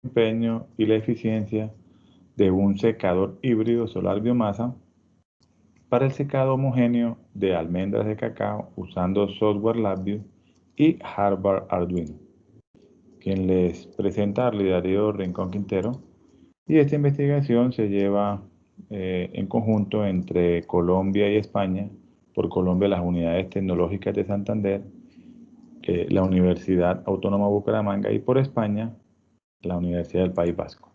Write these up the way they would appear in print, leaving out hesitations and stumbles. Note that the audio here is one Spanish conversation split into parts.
desempeño y la eficiencia de un secador híbrido solar biomasa para el secado homogéneo de almendras de cacao usando software LabVIEW y hardware Arduino. Quien les presenta a Darío Rincón Quintero, y esta investigación se lleva en conjunto entre Colombia y España. Por Colombia, las unidades tecnológicas de Santander, la Universidad Autónoma de Bucaramanga, y por España, la Universidad del País Vasco.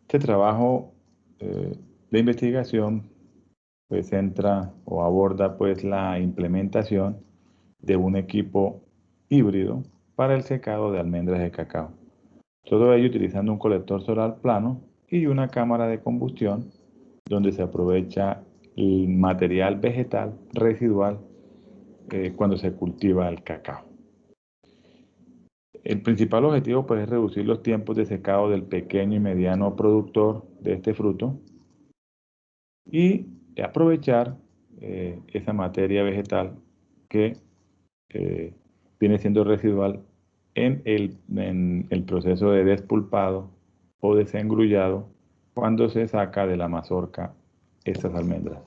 Este trabajo de investigación pues centra o aborda pues la implementación de un equipo híbrido para el secado de almendras de cacao. Todo ello utilizando un colector solar plano y una cámara de combustión donde se aprovecha el material vegetal residual cuando se cultiva el cacao. El principal objetivo pues, es reducir los tiempos de secado del pequeño y mediano productor de este fruto y aprovechar esa materia vegetal que viene siendo residual en el proceso de despulpado o desengrullado cuando se saca de la mazorca estas almendras.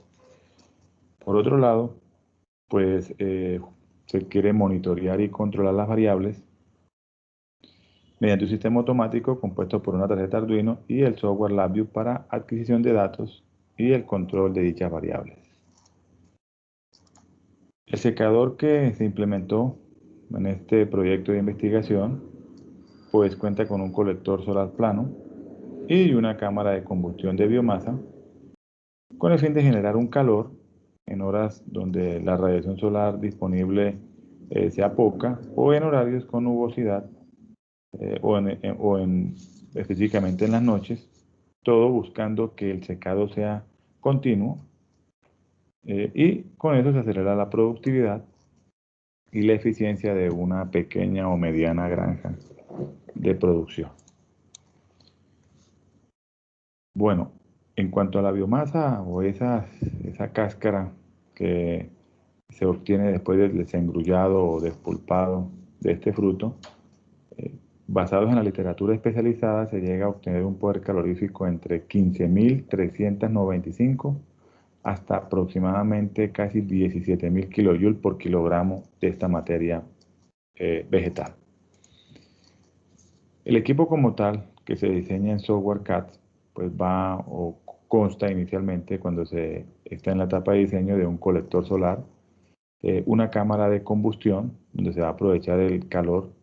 Por otro lado, pues se quiere monitorear y controlar las variables mediante un sistema automático compuesto por una tarjeta Arduino y el software LabVIEW para adquisición de datos y el control de dichas variables. El secador que se implementó en este proyecto de investigación pues cuenta con un colector solar plano y una cámara de combustión de biomasa con el fin de generar un calor en horas donde la radiación solar disponible sea poca o en horarios con nubosidad específicamente en las noches, todo buscando que el secado sea continuo y con eso se acelera la productividad y la eficiencia de una pequeña o mediana granja de producción. Bueno, en cuanto a la biomasa o esa cáscara que se obtiene después del desengrullado o despulpado de este fruto, basados en la literatura especializada, se llega a obtener un poder calorífico entre 15.395 hasta aproximadamente casi 17.000 kilojoules por kilogramo de esta materia vegetal. El equipo como tal, que se diseña en software CAD, pues va o consta inicialmente cuando se está en la etapa de diseño de un colector solar, una cámara de combustión donde se va a aprovechar el calor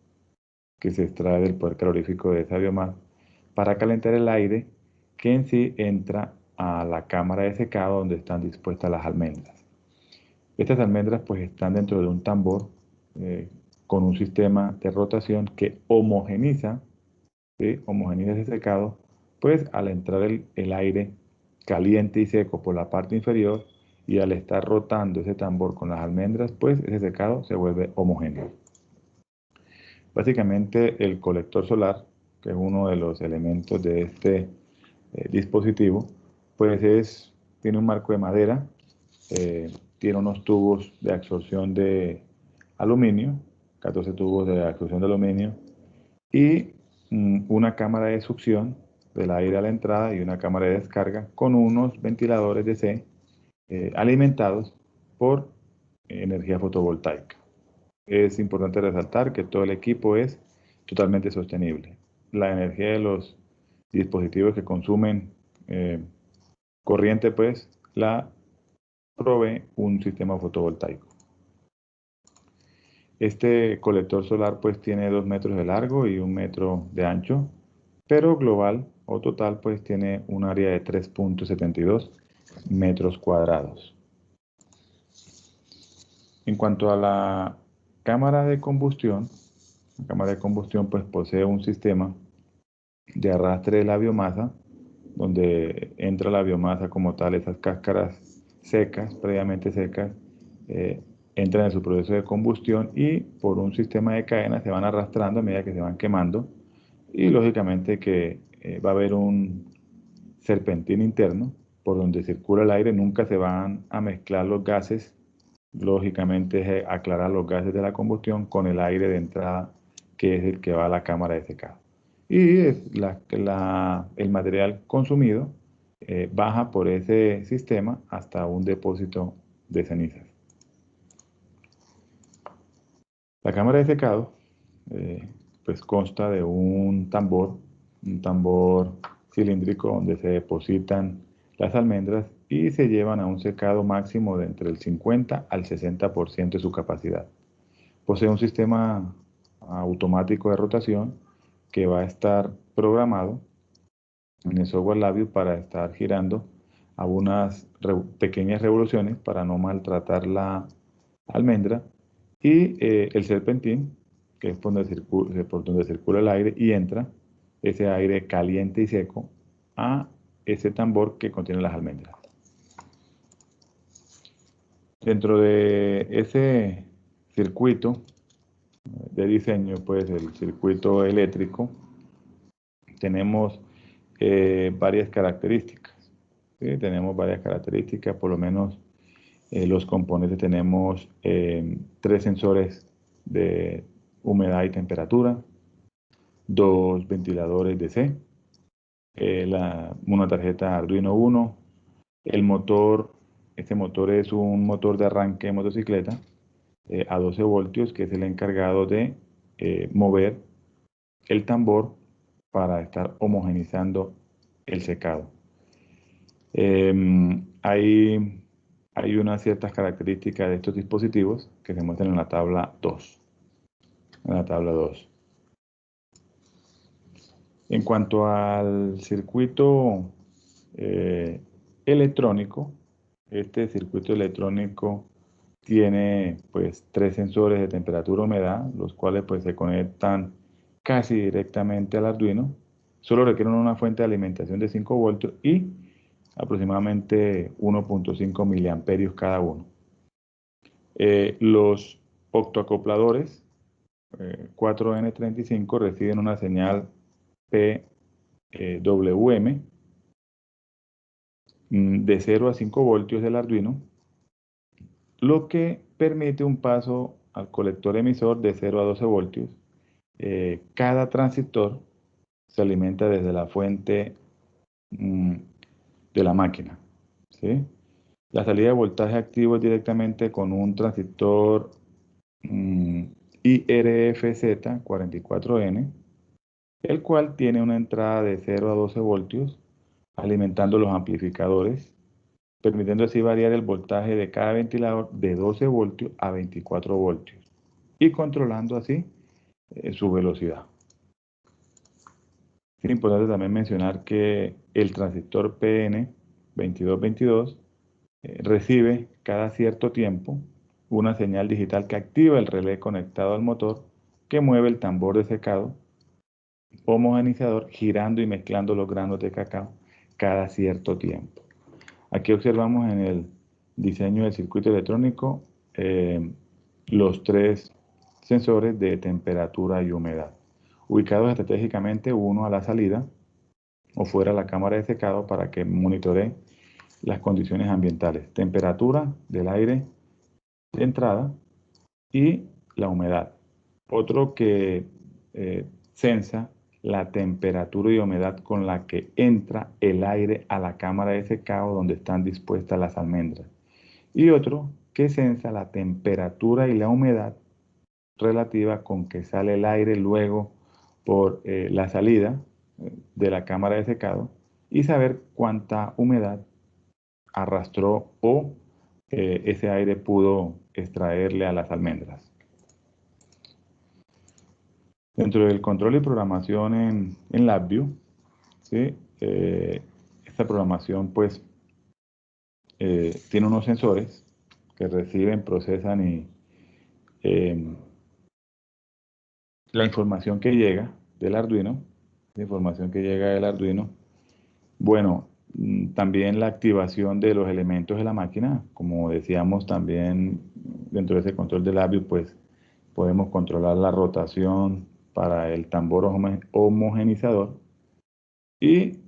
que se extrae del poder calorífico de esa biomasa para calentar el aire que en sí entra a la cámara de secado donde están dispuestas las almendras. Estas almendras pues están dentro de un tambor con un sistema de rotación que homogeniza, ¿sí? Homogeniza ese secado, pues al entrar el aire caliente y seco por la parte inferior y al estar rotando ese tambor con las almendras, pues ese secado se vuelve homogéneo. Básicamente el colector solar, que es uno de los elementos de este dispositivo, pues tiene un marco de madera, tiene unos tubos de absorción de aluminio, 14 tubos de absorción de aluminio y una cámara de succión del aire a la entrada y una cámara de descarga con unos ventiladores DC alimentados por energía fotovoltaica. Es importante resaltar que todo el equipo es totalmente sostenible. La energía de los dispositivos que consumen corriente, pues la provee un sistema fotovoltaico. Este colector solar pues tiene 2 metros de largo y 1 metro de ancho, pero global o total pues tiene un área de 3.72 metros cuadrados. En cuanto a la cámara de combustión, la cámara de combustión pues posee un sistema de arrastre de la biomasa, donde entra la biomasa como tal, esas cáscaras secas, previamente secas, entran en su proceso de combustión y por un sistema de cadenas se van arrastrando a medida que se van quemando y lógicamente que va a haber un serpentín interno por donde circula el aire, nunca se van a mezclar los gases, lógicamente es aclarar los gases de la combustión con el aire de entrada que es el que va a la cámara de secado. y el material consumido baja por ese sistema hasta un depósito de cenizas. La cámara de secado pues consta de un tambor cilíndrico donde se depositan las almendras y se llevan a un secado máximo de entre el 50 al 60% de su capacidad. Posee un sistema automático de rotación que va a estar programado en el software Labview para estar girando a unas pequeñas revoluciones para no maltratar la almendra, y el serpentín, que es por donde circula el aire y entra ese aire caliente y seco a ese tambor que contiene las almendras. Dentro de ese circuito de diseño, pues el circuito eléctrico, tenemos varias características. ¿Sí? Tenemos varias características, por lo menos los componentes tenemos 3 sensores de humedad y temperatura, 2 ventiladores DC, una tarjeta Arduino Uno, el motor. Este motor es un motor de arranque de motocicleta a 12 voltios, que es el encargado de mover el tambor para estar homogenizando el secado. Hay unas ciertas características de estos dispositivos que se muestran en la tabla 2. En la tabla 2. En cuanto al circuito electrónico, este circuito electrónico tiene pues 3 sensores de temperatura y humedad, los cuales pues se conectan casi directamente al Arduino. Solo requieren una fuente de alimentación de 5 voltios y aproximadamente 1.5 miliamperios cada uno. Los octoacopladores 4N35 reciben una señal PWM de 0 a 5 voltios del Arduino, lo que permite un paso al colector emisor de 0 a 12 voltios. Cada transistor se alimenta desde la fuente de la máquina, ¿sí? La salida de voltaje activo es directamente con un transistor IRFZ44N, el cual tiene una entrada de 0 a 12 voltios, alimentando los amplificadores, permitiendo así variar el voltaje de cada ventilador de 12 voltios a 24 voltios y controlando así su velocidad. Es importante también mencionar que el transistor PN2222 recibe cada cierto tiempo una señal digital que activa el relé conectado al motor, que mueve el tambor de secado homogenizador girando y mezclando los granos de cacao cada cierto tiempo. Aquí observamos en el diseño del circuito electrónico los 3 sensores de temperatura y humedad, ubicados estratégicamente, uno a la salida o fuera de la cámara de secado para que monitoree las condiciones ambientales, temperatura del aire de entrada y la humedad. Otro que sensa la temperatura y humedad con la que entra el aire a la cámara de secado donde están dispuestas las almendras. Y otro que sensa la temperatura y la humedad relativa con que sale el aire luego por la salida de la cámara de secado y saber cuánta humedad arrastró o ese aire pudo extraerle a las almendras. Dentro del control y programación en LabVIEW, ¿sí? Esta programación pues tiene unos sensores que reciben, procesan y la información que llega del Arduino, bueno, también la activación de los elementos de la máquina, como decíamos también dentro de ese control de LabVIEW, pues podemos controlar la rotación para el tambor homogenizador y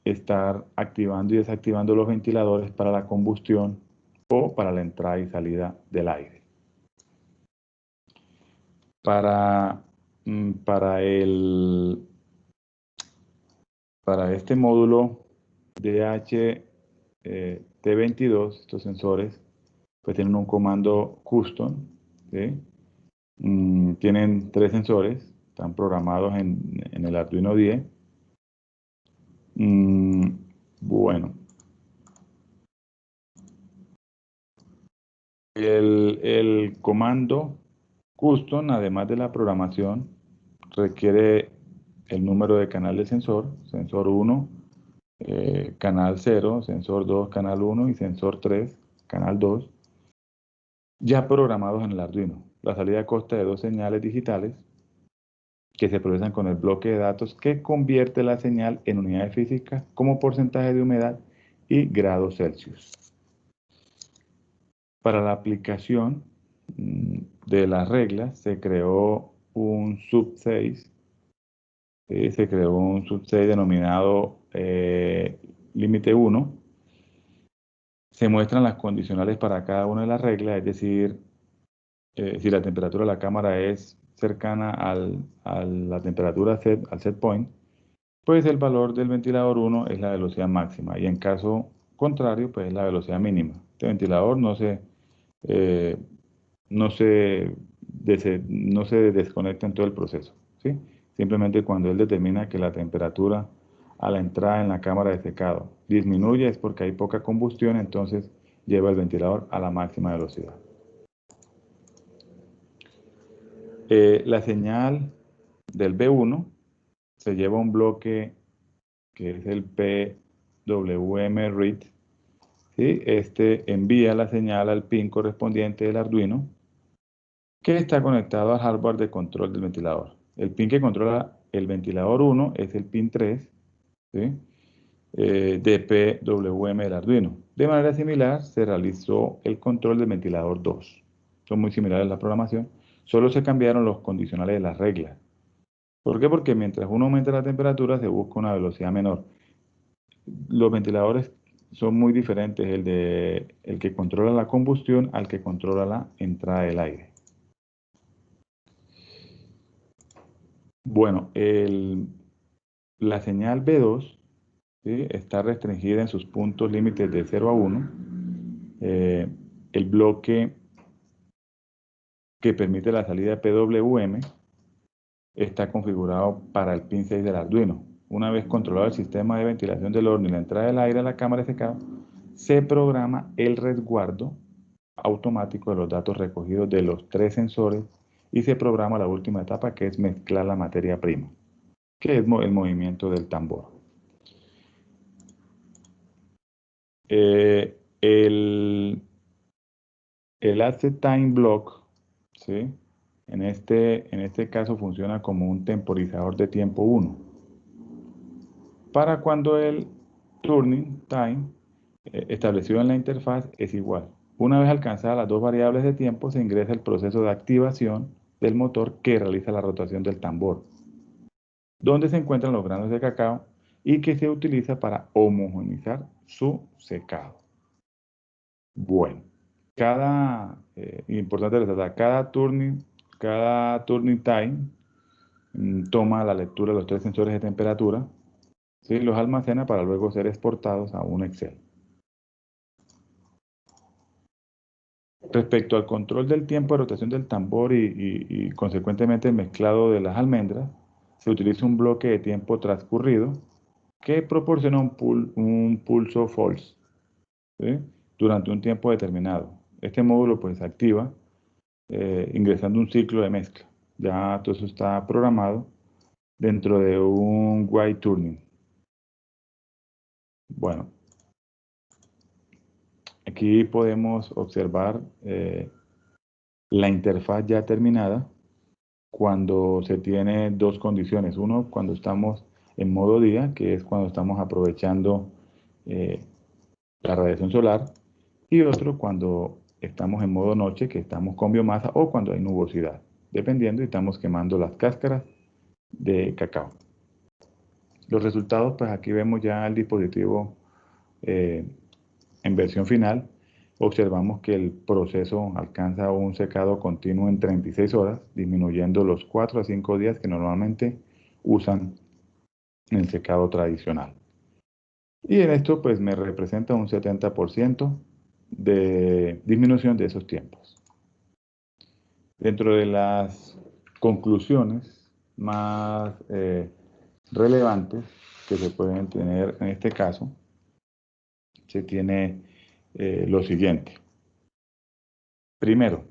estar activando y desactivando los ventiladores para la combustión o para la entrada y salida del aire. Para el Para este módulo DHT22, estos sensores, pues tienen un comando custom, ¿sí? Tienen 3 sensores, están programados en el Arduino 10. Bueno, el comando custom, además de la programación, requiere el número de canal del sensor, sensor 1, canal 0, sensor 2, canal 1 y sensor 3, canal 2, ya programados en el Arduino. La salida consta de 2 señales digitales que se procesan con el bloque de datos que convierte la señal en unidades físicas como porcentaje de humedad y grados Celsius. Para la aplicación de las reglas se creó un sub 6, se creó un sub 6 denominado límite 1. Se muestran las condicionales para cada una de las reglas, es decir, si la temperatura de la cámara es cercana a la temperatura al set point, pues el valor del ventilador 1 es la velocidad máxima y en caso contrario, pues es la velocidad mínima. Este ventilador eh, no se desconecta en todo el proceso, ¿sí? Simplemente cuando él determina que la temperatura a la entrada en la cámara de secado disminuye es porque hay poca combustión, entonces lleva el ventilador a la máxima velocidad. La señal del B1 se lleva a un bloque que es el PWM read, ¿sí? Este envía la señal al pin correspondiente del Arduino, que está conectado al hardware de control del ventilador. El pin que controla el ventilador 1 es el pin 3, ¿sí? De PWM del Arduino. De manera similar se realizó el control del ventilador 2. Son muy similares la programación, solo se cambiaron los condicionales de las reglas. ¿Por qué? Porque mientras uno aumenta la temperatura se busca una velocidad menor. Los ventiladores son muy diferentes, el que controla la combustión al que controla la entrada del aire. Bueno, la señal B2, ¿sí? Está restringida en sus puntos límites de 0 a 1. El bloque que permite la salida de PWM está configurado para el pin 6 del Arduino. Una vez controlado el sistema de ventilación del horno y la entrada del aire a la cámara de secado, se programa el resguardo automático de los datos recogidos de los 3 sensores y se programa la última etapa, que es mezclar la materia prima, que es el movimiento del tambor. El Asset Time Block, ¿sí? En este caso funciona como un temporizador de tiempo 1. Para cuando el turning time establecido en la interfaz es igual. Una vez alcanzadas las 2 variables de tiempo, se ingresa el proceso de activación del motor que realiza la rotación del tambor, donde se encuentran los granos de cacao y que se utiliza para homogeneizar su secado. Bueno, importante resaltar, cada turning time toma la lectura de los 3 sensores de temperatura, ¿sí? Los almacena para luego ser exportados a un Excel. Respecto al control del tiempo de rotación del tambor y consecuentemente el mezclado de las almendras, se utiliza un bloque de tiempo transcurrido que proporciona un pulso false, ¿sí? Durante un tiempo determinado. Este módulo pues se activa ingresando un ciclo de mezcla. Ya todo eso está programado dentro de un white turning. Bueno, aquí podemos observar la interfaz ya terminada cuando se tiene 2 condiciones. Uno, cuando estamos en modo día, que es cuando estamos aprovechando la radiación solar, y otro cuando estamos en modo noche, que estamos con biomasa o cuando hay nubosidad, dependiendo y estamos quemando las cáscaras de cacao. Los resultados, pues aquí vemos ya el dispositivo en versión final. Observamos que el proceso alcanza un secado continuo en 36 horas, disminuyendo los 4 a 5 días que normalmente usan en el secado tradicional. Y en esto pues me representa un 70% de disminución de esos tiempos. Dentro de las conclusiones más relevantes que se pueden tener en este caso, se tiene lo siguiente. Primero,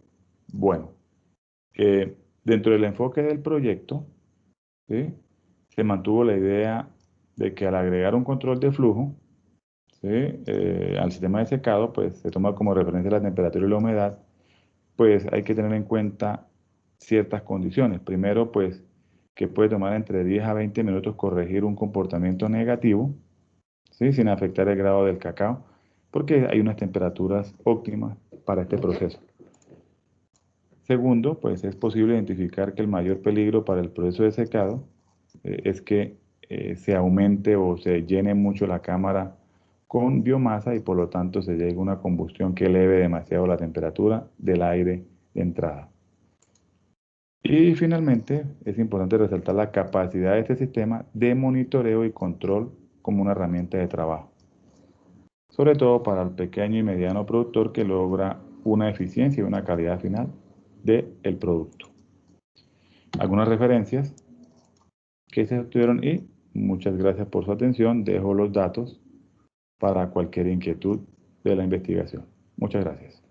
bueno, dentro del enfoque del proyecto, ¿sí?, se mantuvo la idea de que al agregar un control de flujo, ¿sí?, al sistema de secado, pues se toma como referencia la temperatura y la humedad, pues hay que tener en cuenta ciertas condiciones. Primero, pues que puede tomar entre 10 a 20 minutos corregir un comportamiento negativo, ¿sí?, sin afectar el grado del cacao, porque hay unas temperaturas óptimas para este proceso. Segundo, pues es posible identificar que el mayor peligro para el proceso de secado es que se aumente o se llene mucho la cámara con biomasa y por lo tanto se llegue a una combustión que eleve demasiado la temperatura del aire de entrada. Y finalmente, es importante resaltar la capacidad de este sistema de monitoreo y control como una herramienta de trabajo, sobre todo para el pequeño y mediano productor que logra una eficiencia y una calidad final del producto. Algunas referencias que se obtuvieron y muchas gracias por su atención. Dejo los datos para cualquier inquietud de la investigación. Muchas gracias.